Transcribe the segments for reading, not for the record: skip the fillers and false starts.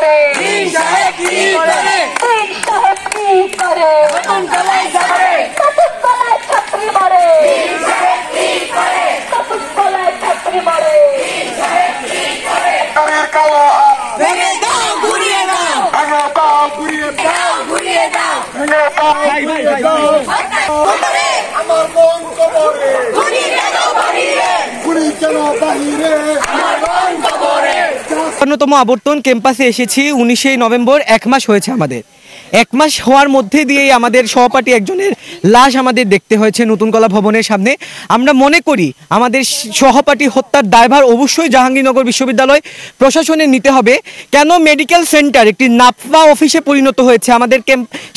করে দিন সাহেব কি করে দিন সাহেব কি করে নতুন কলায় যাবে নতুন কলায় ছাত্রী মরে দিন সাহেব কি করে নতুন কলায় ছাত্রী মরে দিন সাহেব কি করে কারের কালো ভেঙে দাও ঘুরিয়ে দাও ভাঙা দাও ঘুরিয়ে দাও ঘুরিয়ে দাও ভেঙে দাও ঘুরিয়ে দাও কবরে আমার মন কবরে ঘুরিয়ে দাও বাহিরে ঘুরি কেন বাহিরে আমার মন কবরে তম আবর্তন ক্যাম্পাসে এসেছি 19 নভেম্বর। 1 মাস হয়েছে আমাদের। 1 মাস হওয়ার মধ্যে দিয়েই আমাদের সহপাঠী একজনের লাশ আমাদের দেখতে হয়েছে নতুনকলা ভবনের সামনে। আমরা মনে করি আমাদের সহপাঠী হত্যার দায়ভার অবশ্যই জাহাঙ্গীরনগর বিশ্ববিদ্যালয় প্রশাসনের নিতে হবে। কেন মেডিকেল সেন্টার একটি নাফা অফিসে পরিণত হয়েছে? আমাদের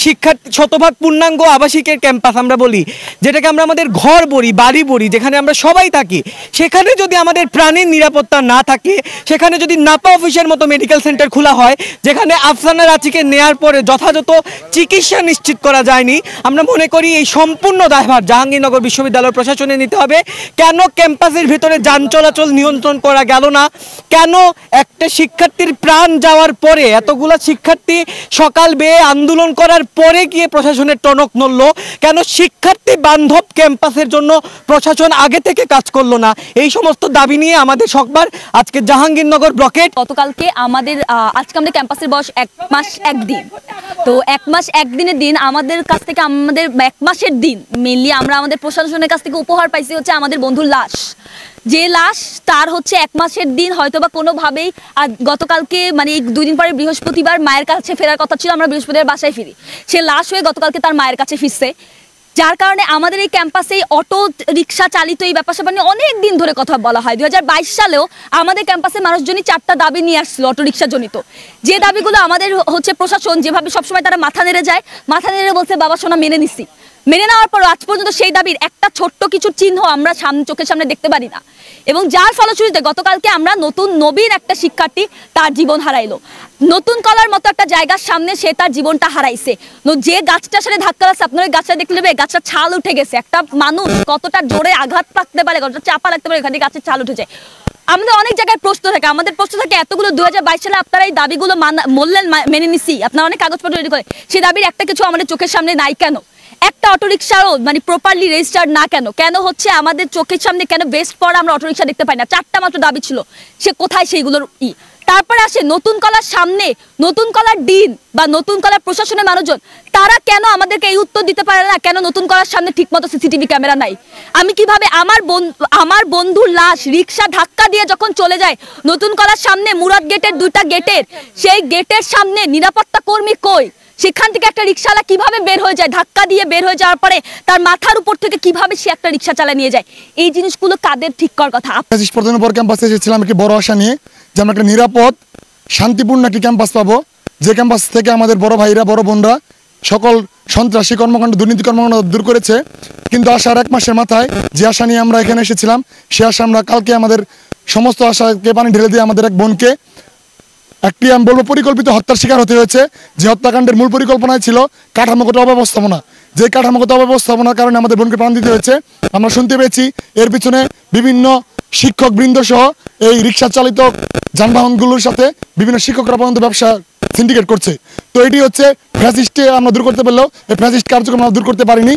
শিক্ষার্থী শতভাগ পূর্ণাঙ্গ আবাসিকের ক্যাম্পাস আমরা বলি, যেটাকে আমরা আমাদের ঘর বলি, বাড়ি বলি, যেখানে আমরা সবাই থাকি, সেখানে যদি আমাদের প্রাণের নিরাপত্তা না থাকে, সেখানে যদি নাপা অফিসের মতো মেডিকেল সেন্টার খোলা হয় যেখানে আফসানা রাচিকে নেয়ার পরে যথাযথ চিকিৎসা নিশ্চিত করা যায়নি, আমরা মনে করি এই সম্পূর্ণ দায়ভার জাহাঙ্গীরনগর বিশ্ববিদ্যালয় প্রশাসনে নিতে হবে। কেন ক্যাম্পাসের ভিতরে যান চলাচল নিয়ন্ত্রণ করা গেল না? কেন একটা শিক্ষার্থীর প্রাণ যাওয়ার পরে এতগুলা শিক্ষার্থী সকাল বেয়ে আন্দোলন করার পরে গিয়ে প্রশাসনের টনক নড়ল? কেন শিক্ষার্থী বান্ধব ক্যাম্পাসের জন্য প্রশাসন আগে থেকে কাজ করলো না? এই সমস্ত দাবি নিয়ে আমাদের সবার আজকে জাহাঙ্গীরনগর ব্লকেট। গতকালকে আমাদের আজকে আমাদের ক্যাম্পাসের বয়স 1 মাস 1 দিন। তো 1 মাস 1 দিনের দিন আমাদের কাছ থেকে আমাদের 1 মাসের দিন মেনলি আমরা আমাদের প্রশাসনের কাছ থেকে উপহার পাইছি হচ্ছে আমাদের বন্ধুর লাশ। যে লাশ তার হচ্ছে 1 মাসের দিন হয়তোবা কোনোভাবেই গতকালকে মানে 2 দিন পরে বৃহস্পতিবার মায়ের কাছে ফেরার কথা ছিল, আমরা বৃহস্পতিবার বাসায় ফিরি। সে লাশ হয়ে গতকালকে তার মায়ের কাছে ফিরছে, যার কারণে আমাদের এই ক্যাম্পাসে অটো রিক্সা চালিত এই ব্যাপার স্যাপার নিয়ে অনেক দিন ধরে কথা বলা হয়। 2022 সালেও আমাদের ক্যাম্পাসে মানুষজনই 4টা দাবি নিয়ে আসছিল অটো রিক্সা জনিত, যে দাবিগুলো আমাদের হচ্ছে প্রশাসন যেভাবে সবসময় তারা মাথা নেড়ে যায়, মাথা নেড়ে বলছে বাবা সোনা মেনে নিছি। মেনে নেওয়ার পর আজ পর্যন্ত সেই দাবির একটা ছোট্ট কিছু চিহ্ন আমরা চোখের সামনে দেখতে পারি না, এবং যার ফলশ্রুতিতে গতকালকে আমরা নবীন একটা শিক্ষার্থী তার জীবন হারাইলো। নতুন কলার মতো একটা জায়গার সামনে সে তার জীবনটা হারাইছে। যে গাছটার সাথে ধাক্কা লাগছে আপনার ওই গাছটা দেখলে গাছটা ছাল উঠে গেছে। একটা মানুষ কতটা জোরে আঘাত পাকতে পারে, কতটা চাপা লাগতে পারে, এখানে গাছের ছাল উঠে যায়। আমাদের অনেক জায়গায় প্রশ্ন থাকে, আমাদের প্রশ্ন থাকে এতগুলো 2022 সালে আপনারা এই দাবিগুলো বললেন মেনে নিছি, আপনারা অনেক কাগজপত্র রেডি করে, সেই দাবির একটা কিছু আমাদের চোখের সামনে নাই কেন? একটা অটোরিকশাও মানে প্রপারলি রেজিস্টার্ড না কেন? কেন হচ্ছে আমাদের চোখের সামনে কেন বেস্ট পর আমরা অটোরিকশা দেখতে পাই না? 4টা মাত্র দাবি ছিল, সে কোথায় সেইগুলোর তারপরে আসে নতুন কলার সামনে নতুন কলার ডিন বা নতুন কলার প্রশাসনের মানুষজন, তারা কেন আমাদেরকে এই উত্তর দিতে পারে না কেন নতুন কলার সামনে ঠিকমতো সিসিটিভি ক্যামেরা নাই? আমি কিভাবে আমার বন্ধুর লাশ রিক্সা ধাক্কা দিয়ে যখন চলে যায় নতুন কলার সামনে মুরাদ গেটের 2টা গেটের, সেই গেটের সামনে নিরাপত্তা কর্মী কই? সেখান থেকে একটা রিক্সাওয়ালা কিভাবে বের হয়ে যায়? ধাক্কা দিয়ে বের হয়ে যাওয়ার পরে তার মাথার উপর থেকে কিভাবে সে একটা রিক্সা চালা নিয়ে যায়? এই জিনিসগুলো কাদের ঠিক করার কথা? 25 পর ক্যাম্পাসে এসেছিলাম একটি বড় আশা নিয়ে যে আমরা একটা নিরাপদ শান্তিপূর্ণ একটি ক্যাম্পাস পাবো, যে ক্যাম্পাস থেকে আমাদের বড় ভাইরা বড় বোনরা সকল সন্ত্রাসী কর্মকাণ্ড দুর্নীতি কর্মকাণ্ড দূর করেছে। কিন্তু আসার 1 মাসের মাথায় যে আশা নিয়ে আমরা এখানে এসেছিলাম, সে আশা আমরা কালকে আমাদের সমস্ত আশাকে পানি ঢেলে দিয়ে আমাদের এক বোনকে একটি আমি বলবো পরিকল্পিত হত্যার শিকার হতে হয়েছে। যে হত্যাকাণ্ডের মূল পরিকল্পনায় ছিল কাঠামোগত অব্যবস্থাপনা, যে কাঠামোগত অব্যবস্থাপনার কারণে আমাদের বোনকে প্রাণ দিতে হয়েছে। আমরা শুনতে পেয়েছি এর পিছনে বিভিন্ন শিক্ষক বৃন্দ সহ এই রিক্সা চালিত যানবাহনগুলোর সাথে বিভিন্ন শিক্ষকরা পর্যন্ত ব্যবসা সিন্ডিকেট করছে। তো এটি হচ্ছে ফ্যাসিস্টে আমরা দূর করতে পারলেও এই ফ্যাসিস্ট কার্যক্রম আমরা দূর করতে পারিনি।